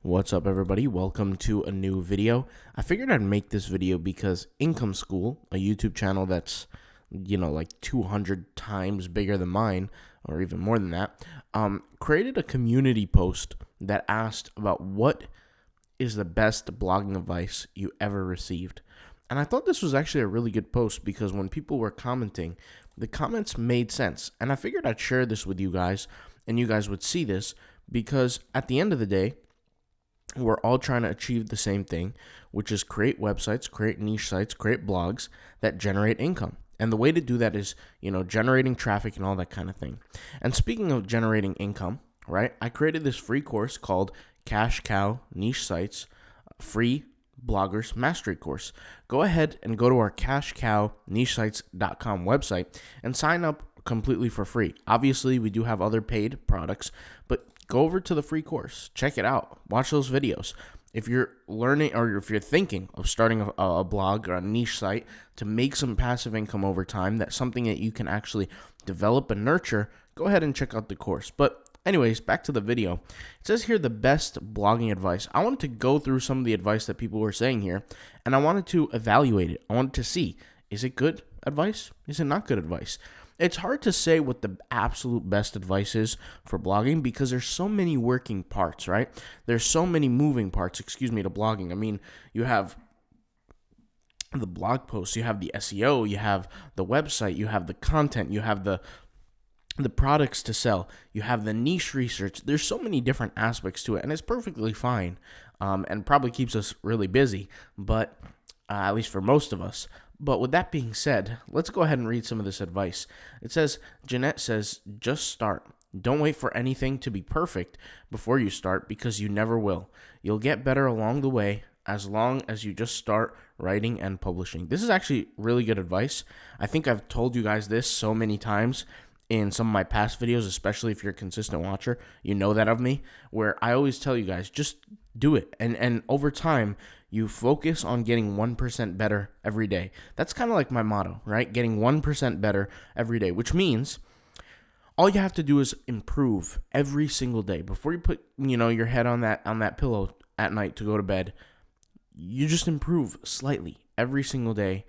What's up, everybody? Welcome to a new video. I figured I'd make this video because Income School, a YouTube channel that's, like 200 times bigger than mine, or even more than that, created a community post that asked about what is the best blogging advice you ever received. And I thought this was actually a really good post because when people were commenting, the comments made sense. And I figured I'd share this with you guys, and you guys would see this because at the end of the day, we're all trying to achieve the same thing, which is create websites, create niche sites, create blogs that generate income. And the way to do that is, generating traffic and all that kind of thing. And speaking of generating income, right, I created this free course called Cash Cow Niche Sites Free Bloggers Mastery Course. Go ahead and go to our cashcownichesites.com website and sign up completely for free. Obviously, we do have other paid products, but go over to the free course, check it out, watch those videos. If you're learning or if you're thinking of starting a blog or a niche site to make some passive income over time, that's something that you can actually develop and nurture, go ahead and check out the course. But anyways, back to the video. It says here the best blogging advice. I wanted to go through some of the advice that people were saying here, and I wanted to evaluate it. I wanted to see, is it good advice? Is it not good advice? It's hard to say what the absolute best advice is for blogging because there's so many working parts, right? There's so many moving parts, to blogging. I mean, you have the blog posts, you have the SEO, you have the website, you have the content, you have the products to sell, you have the niche research. There's so many different aspects to it, and it's perfectly fine and probably keeps us really busy, but at least for most of us. But with that being said, let's go ahead and read some of this advice. It says, Jeanette says, just start. Don't wait for anything to be perfect before you start because you never will. You'll get better along the way as long as you just start writing and publishing. This is actually really good advice. I think I've told you guys this so many times in some of my past videos, especially if you're a consistent watcher. You know that of me, where I always tell you guys, just do it. And over time, you focus on getting 1% better every day. That's kind of like my motto, right? Getting 1% better every day, which means all you have to do is improve every single day. Before you put, your head on that pillow at night to go to bed, you just improve slightly every single day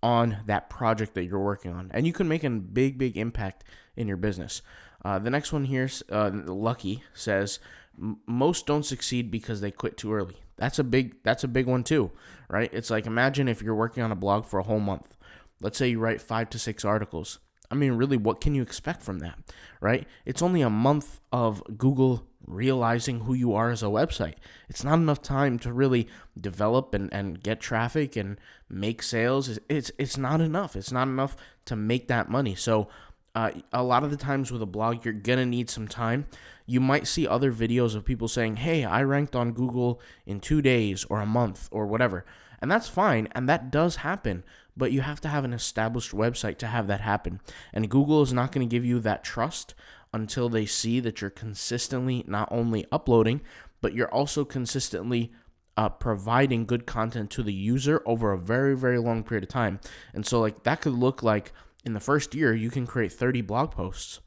on that project that you're working on. And you can make a big impact in your business. The next one here, Lucky says, most don't succeed because they quit too early. That's a big one too, right? It's like, imagine if you're working on a blog for a whole month. Let's say you write 5 to 6 articles. I mean, really, what can you expect from that, right? It's only a month of Google realizing who you are as a website. It's not enough time to really develop and get traffic and make sales. It's not enough. It's not enough to make that money. So a lot of the times with a blog, you're going to need some time. You might see other videos of people saying, hey, I ranked on Google in 2 days or a month or whatever. And that's fine. And that does happen. But you have to have an established website to have that happen. And Google is not going to give you that trust until they see that you're consistently not only uploading, but you're also consistently providing good content to the user over a very, very long period of time. And so that could look like in the first year, you can create 30 blog posts.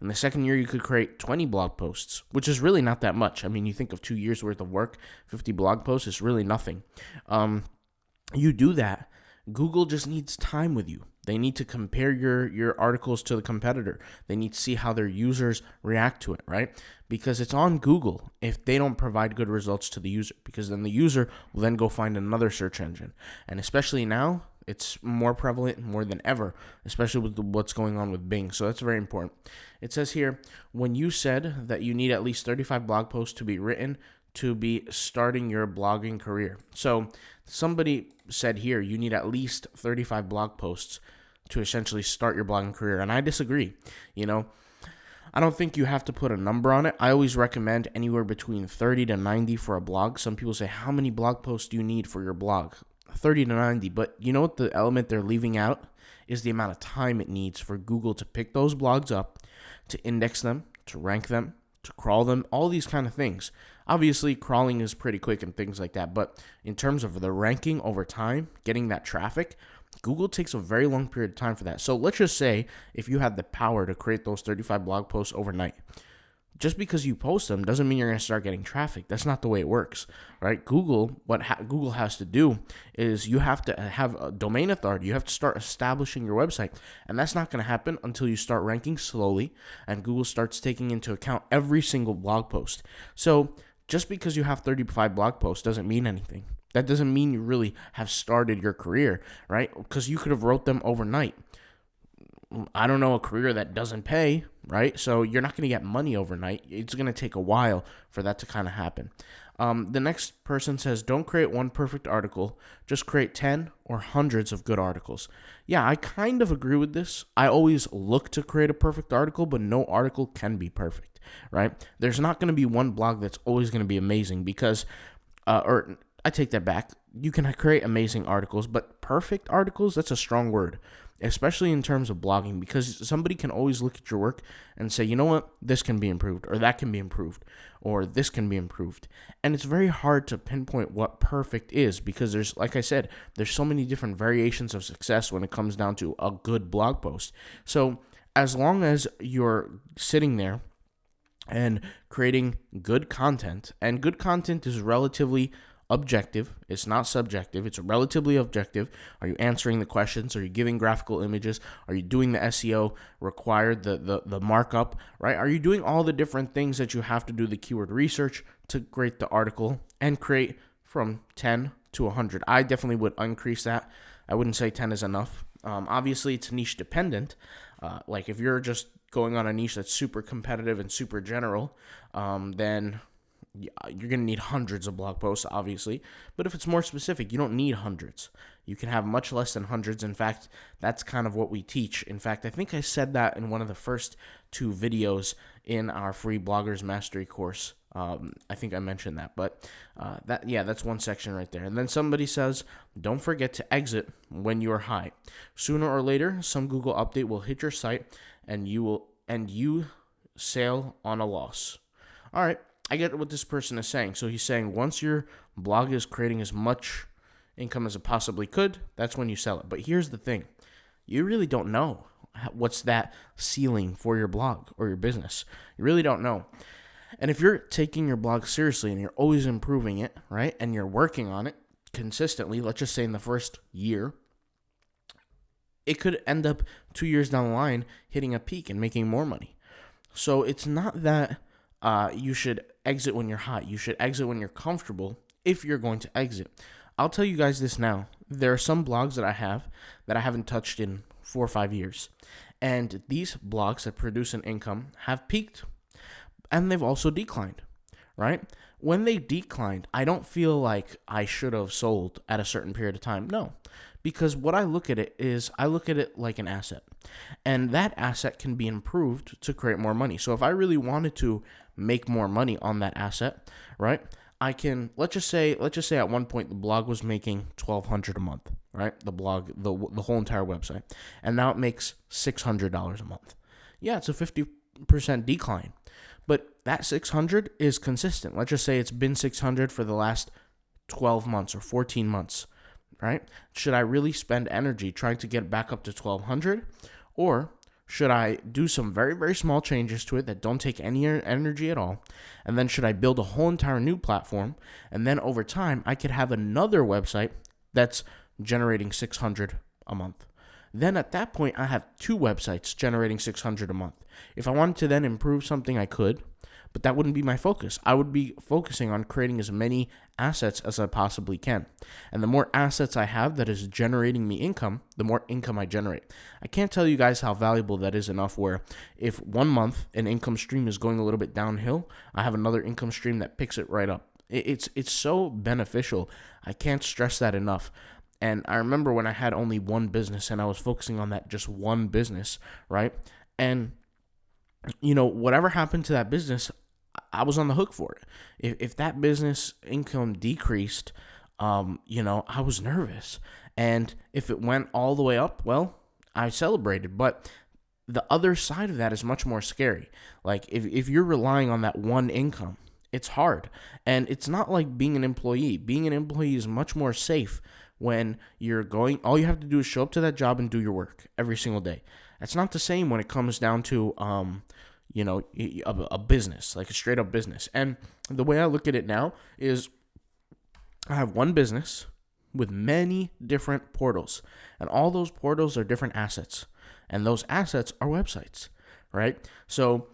In the second year, you could create 20 blog posts, which is really not that much. I mean, you think of 2 years worth of work, 50 blog posts is really nothing. You do that. Google just needs time with you. They need to compare your articles to the competitor. They need to see how their users react to it, right? Because it's on Google if they don't provide good results to the user, because then the user will then go find another search engine. And especially now, it's more prevalent more than ever, especially with what's going on with Bing. So that's very important. It says here, when you said that you need at least 35 blog posts to be written to be starting your blogging career. So somebody said here, you need at least 35 blog posts to essentially start your blogging career. And I disagree. I don't think you have to put a number on it. I always recommend anywhere between 30 to 90 for a blog. Some people say, how many blog posts do you need for your blog? 30 to 90. But you know what the element they're leaving out is the amount of time it needs for Google to pick those blogs up, to index them, to rank them, to crawl them, all these kind of things. Obviously, crawling is pretty quick and things like that. But in terms of the ranking over time, getting that traffic, Google takes a very long period of time for that. So let's just say if you had the power to create those 35 blog posts overnight, just because you post them doesn't mean you're going to start getting traffic. That's not the way it works, right? Google, Google has to do is you have to have a domain authority. You have to start establishing your website, and that's not going to happen until you start ranking slowly and Google starts taking into account every single blog post. So just because you have 35 blog posts doesn't mean anything. That doesn't mean you really have started your career, right? Because you could have wrote them overnight. I don't know a career that doesn't pay, right? So you're not going to get money overnight. It's going to take a while for that to kind of happen. The next person says, don't create one perfect article. Just create 10 or hundreds of good articles. Yeah, I kind of agree with this. I always look to create a perfect article, but no article can be perfect, right? There's not going to be one blog that's always going to be amazing because, or I take that back. You can create amazing articles, but perfect articles, that's a strong word, especially in terms of blogging, because somebody can always look at your work and say, you know what, this can be improved, or that can be improved, or this can be improved. And it's very hard to pinpoint what perfect is because there's, like I said, there's so many different variations of success when it comes down to a good blog post. So as long as you're sitting there and creating good content, and good content is relatively objective, it's not subjective, it's relatively objective. Are you answering the questions? Are you giving graphical images? Are you doing the SEO required, the markup, right? Are you doing all the different things that you have to do, the keyword research to create the article and create from 10 to 100? I definitely would increase that. I wouldn't say 10 is enough. Obviously, it's niche dependent. Like if you're just going on a niche that's super competitive and super general, then you're going to need hundreds of blog posts, obviously. But if it's more specific, you don't need hundreds. You can have much less than hundreds. In fact, that's kind of what we teach. In fact, I think I said that in one of the first 2 videos in our free Bloggers Mastery course. I think I mentioned that. But that's one section right there. And then somebody says, don't forget to exit when you are high. Sooner or later, some Google update will hit your site and you sail on a loss. All right. I get what this person is saying. So he's saying once your blog is creating as much income as it possibly could, that's when you sell it. But here's the thing. You really don't know what's that ceiling for your blog or your business. You really don't know. And if you're taking your blog seriously and you're always improving it, right, and you're working on it consistently, let's just say in the first year, it could end up 2 years down the line hitting a peak and making more money. So it's not that you should exit when you're hot. You should exit when you're comfortable if you're going to exit. I'll tell you guys this now. There are some blogs that I have that I haven't touched in 4 or 5 years. And these blogs that produce an income have peaked and they've also declined, right? When they declined, I don't feel like I should have sold at a certain period of time. No, because what I look at it is I look at it like an asset. And that asset can be improved to create more money. So if I really wanted to make more money on that asset, right? I can, let's just say at one point the blog was making $1,200 a month, right? The blog, the whole entire website. And now it makes $600 a month. Yeah, it's a 50% decline. But that 600 is consistent. Let's just say it's been 600 for the last 12 months or 14 months, right? Should I really spend energy trying to get back up to 1,200? Or should I do some very, very small changes to it that don't take any energy at all? And then should I build a whole entire new platform? And then over time, I could have another website that's generating 600 a month. Then at that point, I have 2 websites generating 600 a month. If I wanted to then improve something, I could, but that wouldn't be my focus. I would be focusing on creating as many assets as I possibly can. And the more assets I have that is generating me income, the more income I generate. I can't tell you guys how valuable that is enough where if 1 month an income stream is going a little bit downhill, I have another income stream that picks it right up. It's so beneficial. I can't stress that enough. And I remember when I had only one business and I was focusing on that just one business, right? And, you know, whatever happened to that business, I was on the hook for it. If that business income decreased, you know, I was nervous. And if it went all the way up, well, I celebrated. But the other side of that is much more scary. Like if you're relying on that one income, it's hard. And it's not like being an employee. Being an employee is much more safe when you're going, all you have to do is show up to that job and do your work every single day. That's not the same when it comes down to, a business, like a straight up business. And the way I look at it now is I have one business with many different portals, and all those portals are different assets, and those assets are websites, right? So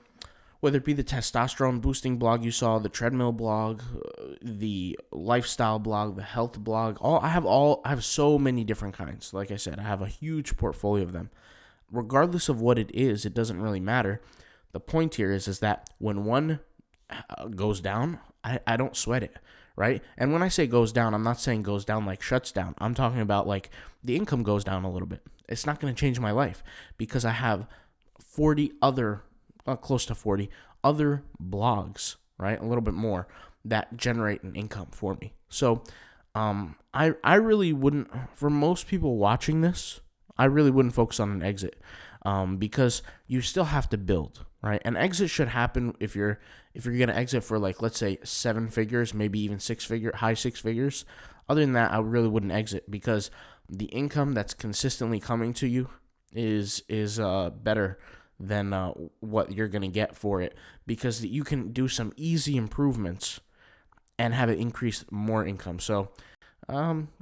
whether it be the testosterone boosting blog you saw, the treadmill blog, the lifestyle blog, the health blog, I have so many different kinds. Like I said, I have a huge portfolio of them. Regardless of what it is, it doesn't really matter. The point here is that when one goes down, I don't sweat it, right? And when I say goes down, I'm not saying goes down like shuts down. I'm talking about like the income goes down a little bit. It's not going to change my life because I have 40 other, close to 40 other blogs, right? A little bit more that generate an income for me. So I really wouldn't, for most people watching this, I really wouldn't focus on an exit because you still have to build, right? An exit should happen if you're going to exit for, like, let's say 7 figures, maybe even high six figures. Other than that, I really wouldn't exit because the income that's consistently coming to you is better than what you're going to get for it, because you can do some easy improvements and have it increase more income. So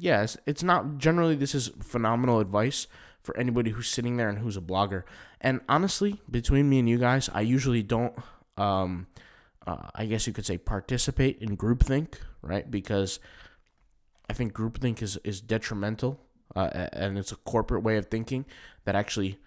yes, it's not generally, this is phenomenal advice for anybody who's sitting there and who's a blogger. And honestly, between me and you guys, I usually don't, I guess you could say, participate in groupthink, right? Because I think groupthink is detrimental, and it's a corporate way of thinking that actually,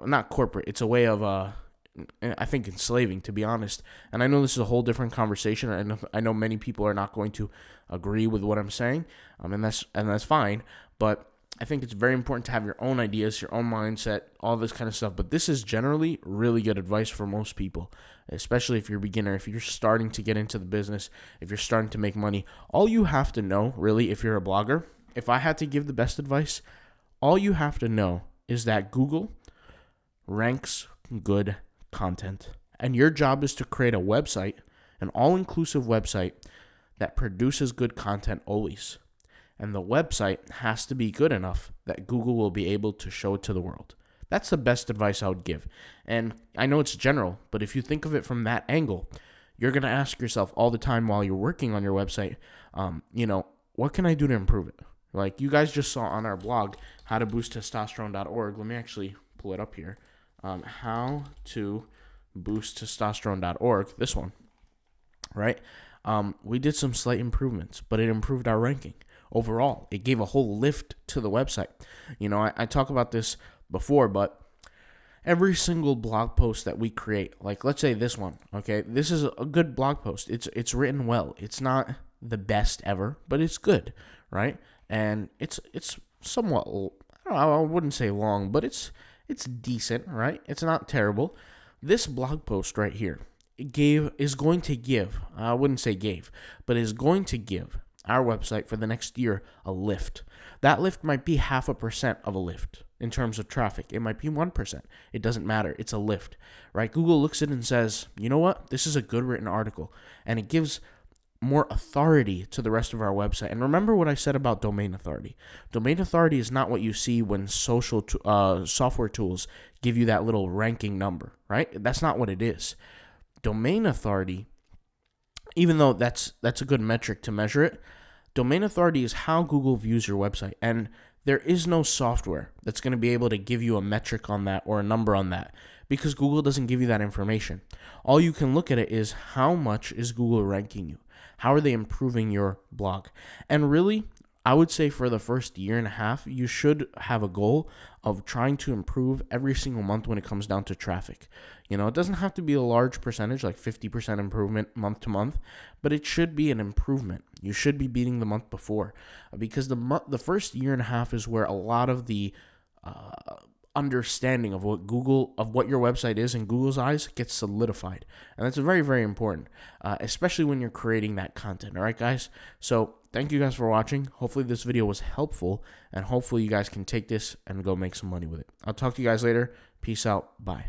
not corporate, it's a way of, I think, enslaving, to be honest. And I know this is a whole different conversation. I know many people are not going to agree with what I'm saying, and that's fine. But I think it's very important to have your own ideas, your own mindset, all this kind of stuff. But this is generally really good advice for most people, especially if you're a beginner, if you're starting to get into the business, if you're starting to make money. All you have to know, really, if you're a blogger, if I had to give the best advice, all you have to know is that Google ranks good content. And your job is to create a website, an all-inclusive website that produces good content always. And the website has to be good enough that Google will be able to show it to the world. That's the best advice I would give. And I know it's general, but if you think of it from that angle, you're going to ask yourself all the time while you're working on your website, what can I do to improve it? Like you guys just saw on our blog, howtoboosttestosterone.org. Let me actually pull it up here. How to boost testosterone.org, this one, right? We did some slight improvements, but it improved our ranking. Overall, it gave a whole lift to the website. I talk about this before, but every single blog post that we create, like let's say this one, okay, this is a good blog post. It's written well. It's not the best ever, but it's good, right? And it's somewhat, I wouldn't say long, but it's decent, right? It's not terrible. This blog post right here is going to give, I wouldn't say gave, but is going to give our website for the next year a lift. That lift might be 0.5% of a lift in terms of traffic. It might be 1%. It doesn't matter. It's a lift, right? Google looks at it and says, you know what? This is a good written article. And it gives more authority to the rest of our website. And remember what I said about domain authority. Domain authority is not what you see when software tools give you that little ranking number, right? That's not what it is. Domain authority, even though that's a good metric to measure it, domain authority is how Google views your website. And there is no software that's going to be able to give you a metric on that or a number on that because Google doesn't give you that information. All you can look at it is how much is Google ranking you? How are they improving your blog? And really, I would say for the first year and a half, you should have a goal of trying to improve every single month when it comes down to traffic. It doesn't have to be a large percentage, like 50% improvement month to month, but it should be an improvement. You should be beating the month before because the first year and a half is where a lot of the understanding of what your website is in Google's eyes gets solidified. And that's very, very important, especially when you're creating that content. All right, guys? So thank you guys for watching. Hopefully this video was helpful, and hopefully you guys can take this and go make some money with it. I'll talk to you guys later. Peace out. Bye.